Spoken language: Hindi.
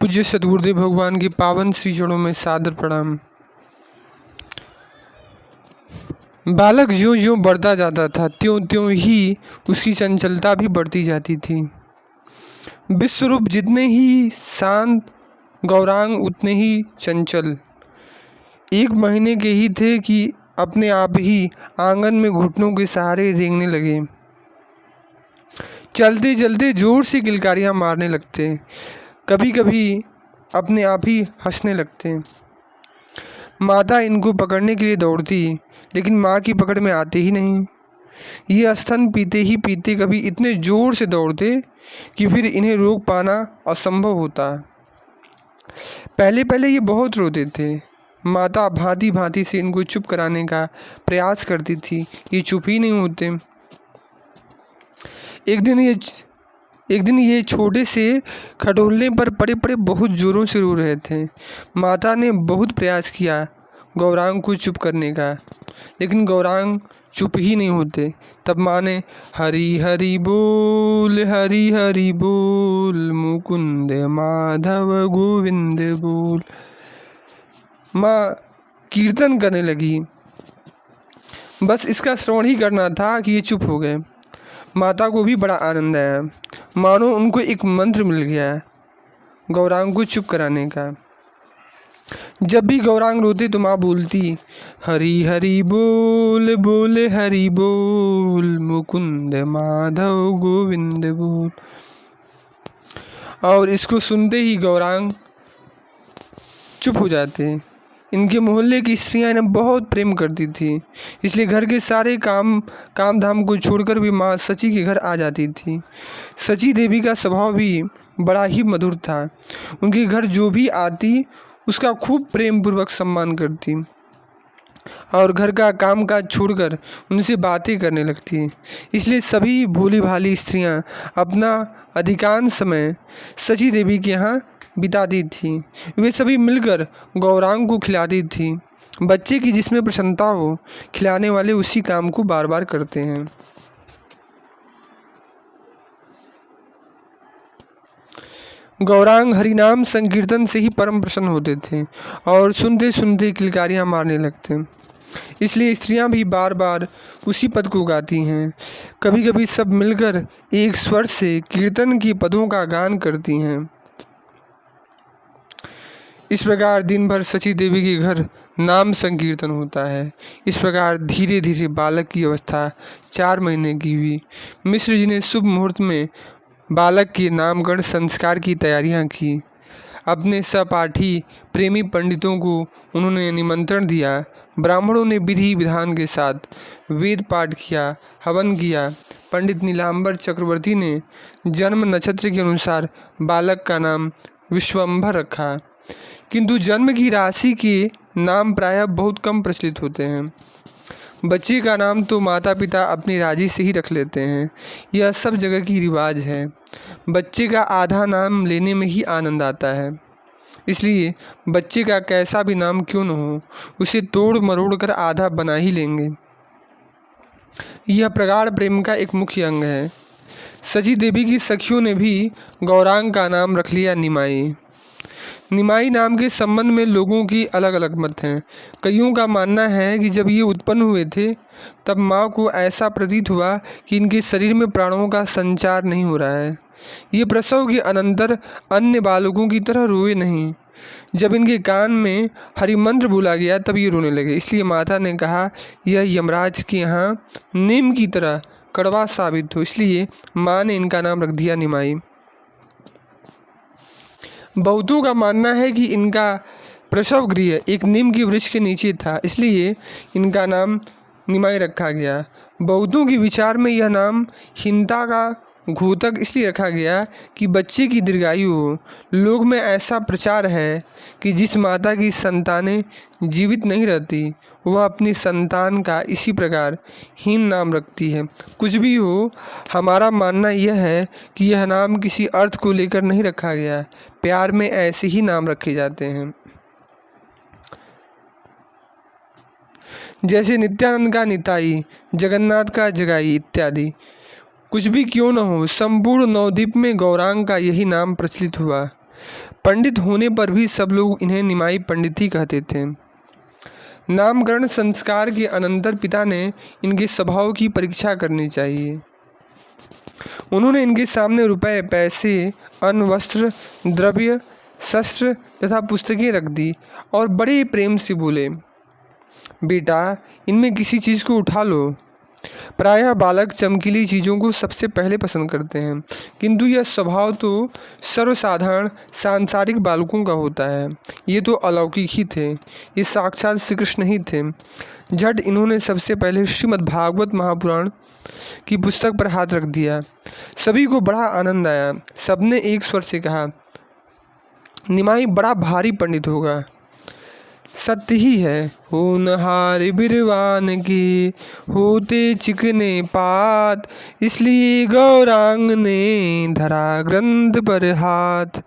पूज्य सद्गुरुदेव भगवान के पावन श्री चरणों में सादर प्रणाम। बालक ज्यों ज्यों बढ़ता जाता था त्यों त्यों ही उसकी चंचलता भी बढ़ती जाती थी। विश्वरूप जितने ही शांत, गौरांग उतने ही चंचल। 1 महीने के ही थे कि अपने आप ही आंगन में घुटनों के सहारे रेंगने लगे। चलते चलते जोर से किलकारियाँ मारने लगते, कभी कभी अपने आप ही हंसने लगते। माता इनको पकड़ने के लिए दौड़ती, लेकिन माँ की पकड़ में आते ही नहीं। ये स्तन पीते ही पीते कभी इतने जोर से दौड़ते कि फिर इन्हें रोक पाना असंभव होता। पहले पहले ये बहुत रोते थे। माता भांति भांति से इनको चुप कराने का प्रयास करती थी, ये चुप ही नहीं होते। एक दिन ये छोटे से खटोलने पर पड़े पड़े बहुत ज़ोरों से रो रहे थे। माता ने बहुत प्रयास किया गौरांग को चुप करने का, लेकिन गौरांग चुप ही नहीं होते। तब माँ ने हरि हरि बोल मुकुंद माधव गोविंद बोल। माँ कीर्तन करने लगी। बस इसका श्रवण ही करना था कि ये चुप हो गए। माता को भी बड़ा आनंद आया, मानो उनको एक मंत्र मिल गया गौरांग को चुप कराने का। जब भी गौरांग रोते तो माँ बोलती हरि हरि बोल हरि बोल मुकुंद माधव गोविंद बोल। और इसको सुनते ही गौरांग चुप हो जाते। इनके मोहल्ले की स्त्रियां इन्हें बहुत प्रेम करती थी, इसलिए घर के सारे काम धाम को छोड़कर भी माँ सची के घर आ जाती थी। सची देवी का स्वभाव भी बड़ा ही मधुर था। उनके घर जो भी आती उसका खूब प्रेम पूर्वक सम्मान करती और घर का काम काज छोड़कर उनसे बातें करने लगती। इसलिए सभी भोली भाली स्त्रियां अपना अधिकांश समय सची देवी के यहाँ बिताती थी। वे सभी मिलकर गौरांग को खिलाती थी। बच्चे की जिसमें प्रसन्नता हो, खिलाने वाले उसी काम को बार बार करते हैं। गौरांग हरिनाम संकीर्तन से ही परम प्रसन्न होते थे और सुनते सुनते किलकारियाँ मारने लगते। इसलिए स्त्रियां भी बार बार उसी पद को गाती हैं। कभी कभी सब मिलकर एक स्वर से कीर्तन के पदों का गान करती हैं। इस प्रकार दिन भर सची देवी के घर नाम संकीर्तन होता है। इस प्रकार धीरे धीरे बालक की अवस्था 4 महीने की हुई। मिश्र जी ने शुभ मुहूर्त में बालक के नामकरण संस्कार की तैयारियां की। अपने सहपाठी प्रेमी पंडितों को उन्होंने निमंत्रण दिया। ब्राह्मणों ने विधि विधान के साथ वेद पाठ किया, हवन किया। पंडित नीलांबर चक्रवर्ती ने जन्म नक्षत्र के अनुसार बालक का नाम विश्वंभर रखा, किंतु जन्म की राशि के नाम प्रायः बहुत कम प्रचलित होते हैं। बच्चे का नाम तो माता पिता अपनी राजी से ही रख लेते हैं, यह सब जगह की रिवाज है। बच्चे का आधा नाम लेने में ही आनंद आता है, इसलिए बच्चे का कैसा भी नाम क्यों न हो, उसे तोड़ मरोड़ कर आधा बना ही लेंगे। यह प्रगाढ़ प्रेम का एक मुख्य अंग है। सची देवी की सखियों ने भी गौरांग का नाम रख लिया निमाई। निमाई नाम के संबंध में लोगों की अलग अलग मत हैं। कईयों का मानना है कि जब ये उत्पन्न हुए थे तब माँ को ऐसा प्रतीत हुआ कि इनके शरीर में प्राणों का संचार नहीं हो रहा है। ये प्रसव के अनंतर अन्य बालकों की तरह रोए नहीं। जब इनके कान में हरि मंत्र बोला गया तब ये रोने लगे। इसलिए माता ने कहा यह यमराज के यहाँ नीम की तरह कड़वा साबित हो, इसलिए माँ ने इनका नाम रख दिया निमाई। बहुतों का मानना है कि इनका प्रसव गृह एक नीम के वृक्ष के नीचे था, इसलिए इनका नाम निमाई रखा गया। बहुतों के विचार में यह नाम हिंता का घोतक इसलिए रखा गया कि बच्चे की दीर्घायु हो। लोग में ऐसा प्रचार है कि जिस माता की संतानें जीवित नहीं रहती वह अपनी संतान का इसी प्रकार हीन नाम रखती है। कुछ भी हो, हमारा मानना यह है कि यह नाम किसी अर्थ को लेकर नहीं रखा गया। प्यार में ऐसे ही नाम रखे जाते हैं। जैसे नित्यानंद का निताई, जगन्नाथ का जगाई इत्यादि। कुछ भी क्यों न हो, संपूर्ण नवद्वीप में गौरांग का यही नाम प्रचलित हुआ। पंडित होने पर भी सब लोग इन्हें निमाई पंडित ही कहते थे। नामकरण संस्कार के अनंतर पिता ने इनके स्वभाव की परीक्षा करनी चाहिए। उन्होंने इनके सामने रुपए, पैसे, अन्न, वस्त्र, द्रव्य, शस्त्र तथा पुस्तकें रख दी और बड़े प्रेम से बोले, बेटा, इनमें किसी चीज़ को उठा लो। प्रायः बालक चमकीली चीज़ों को सबसे पहले पसंद करते हैं, किंतु यह स्वभाव तो सर्वसाधारण सांसारिक बालकों का होता है। ये तो अलौकिक ही थे, ये साक्षात श्री कृष्ण ही थे। झट इन्होंने सबसे पहले श्रीमद् भागवत महापुराण की पुस्तक पर हाथ रख दिया। सभी को बड़ा आनंद आया। सबने एक स्वर से कहा, निमाई बड़ा भारी पंडित होगा। सत्य ही है, होनहार बिरवान के होते चिकने पात, इसलिए गौरांग ने धरा ग्रंथ पर हाथ।